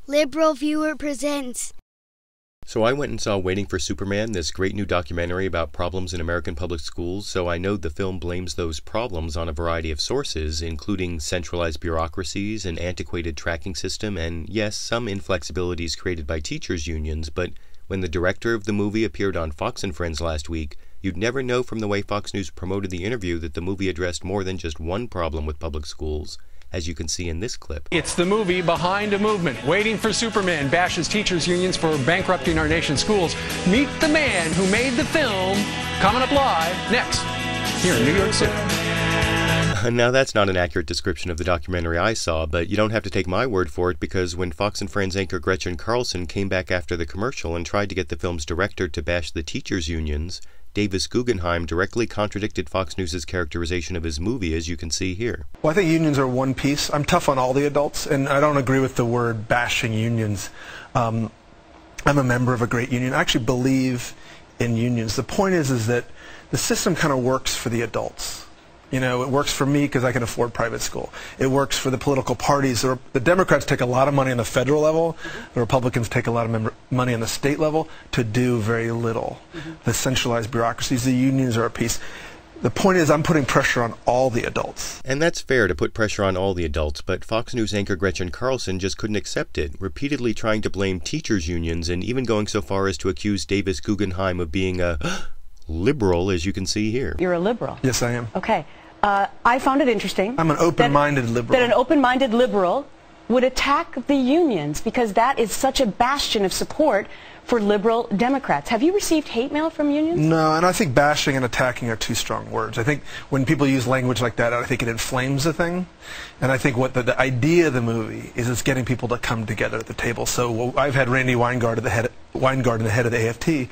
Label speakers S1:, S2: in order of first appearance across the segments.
S1: LiberalViewer presents.
S2: So I went and saw Waiting for Superman, this great new documentary about problems in American public schools, so I know the film blames those problems on a variety of sources, including centralized bureaucracies, an antiquated tracking system, and yes, some inflexibilities created by teachers' unions, but when the director of the movie appeared on Fox and Friends last week, you'd never know from the way Fox News promoted the interview that the movie addressed more than just one problem with public schools, as you can see in this clip.
S3: It's the movie behind a movement. Waiting for Superman bashes teachers' unions for bankrupting our nation's schools. Meet the man who made the film. Coming up live next here in New York City.
S2: Now that's not an accurate description of the documentary I saw, but you don't have to take my word for it, because when Fox and Friends anchor Gretchen Carlson came back after the commercial and tried to get the film's director to bash the teachers' unions, Guggenheim directly contradicted Fox News' characterization of his movie, as you can see here.
S4: Well, I think unions are one piece. I'm tough on all the adults, and I don't agree with the word bashing unions. I'm a member of a great union. I actually believe in unions. The point is that the system kind of works for the adults. You know, it works for me because I can afford private school. It works for the political parties. The Democrats take a lot of money on the federal level. The Republicans take a lot of money on the state level to do very little. The centralized bureaucracies, the unions are a piece. The point is I'm putting pressure on all the adults.
S2: And that's fair to put pressure on all the adults, but Fox News anchor Gretchen Carlson just couldn't accept it, repeatedly trying to blame teachers' unions and even going so far as to accuse Guggenheim of being a liberal, as you can see here.
S5: You're a liberal?
S4: Yes, I am.
S5: Okay. I found it interesting.
S4: I'm an open-minded liberal.
S5: That an open-minded liberal would attack the unions because that is such a bastion of support for liberal Democrats. Have you received hate mail from unions?
S4: No, and I think bashing and attacking are two strong words. I think when people use language like that, I think it inflames the thing. And I think what the idea of the movie is it's getting people to come together at the table. So I've had Randy Weingart, the head of the AFT,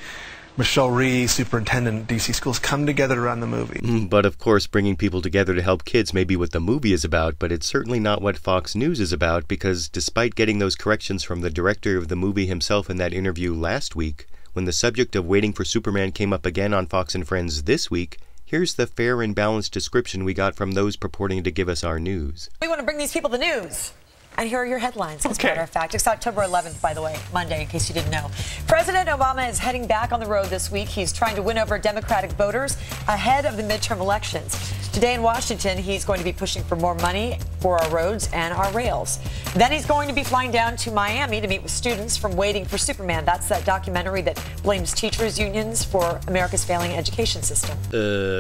S4: Michelle Rhee, superintendent at DC schools, come together around the movie.
S2: But of course, bringing people together to help kids may be what the movie is about, but it's certainly not what Fox News is about, because despite getting those corrections from the director of the movie himself in that interview last week, when the subject of Waiting for Superman came up again on Fox and Friends this week, here's the fair and balanced description we got from those purporting to give us our news.
S6: We want to bring these people the news. And here are your headlines, as a matter of fact. It's October 11th, by the way, Monday, in case you didn't know. President Obama is heading back on the road this week. He's trying to win over Democratic voters ahead of the midterm elections. Today in Washington, he's going to be pushing for more money for our roads and our rails. Then he's going to be flying down to Miami to meet with students from Waiting for Superman. That's that documentary that blames teachers' unions for America's failing education system.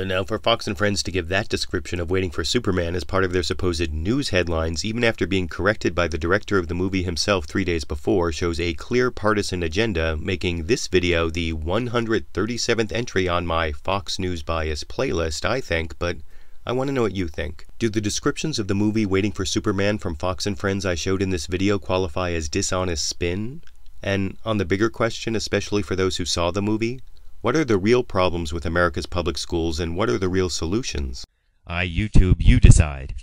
S2: Now for Fox and Friends to give that description of Waiting for Superman as part of their supposed news headlines, even after being corrected by the director of the movie himself 3 days before, shows a clear partisan agenda, making this video the 137th entry on my Fox News bias playlist, I think, but I want to know what you think. Do the descriptions of the movie Waiting for Superman from Fox and Friends I showed in this video qualify as dishonest spin? And on the bigger question, especially for those who saw the movie, what are the real problems with America's public schools and what are the real solutions?
S7: YouTube, you decide.